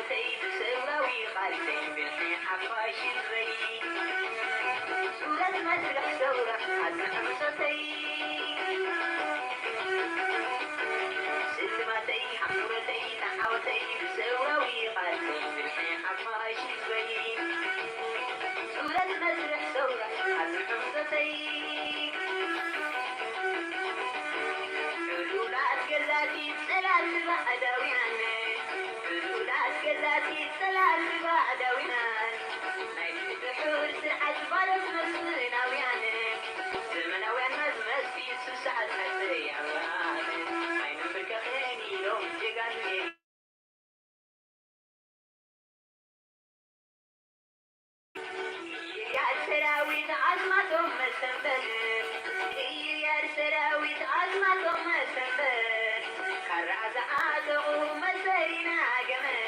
عوتي بسراوي قالتين بالحين عفاش الزي سورة مسرح ثورة حسن حمصتي سلمتي حمرتي نحوتي بسراوي قالتين بالحين عفاش الزي سورة مسرح ثورة حسن حمصتي قلاتي ثلاث بعدوينان فلولات قلاتي ثلاث بعدوينان نايت الحور سحت بارد مسلنا ويانا زمنا وين مزمز في سسعة حسي عوانا عين بركخيني لوم جيغاني يا سراوي عظمة مسنبل يا سراوي عظمة مسنبل كرز عادو مسرنا جمال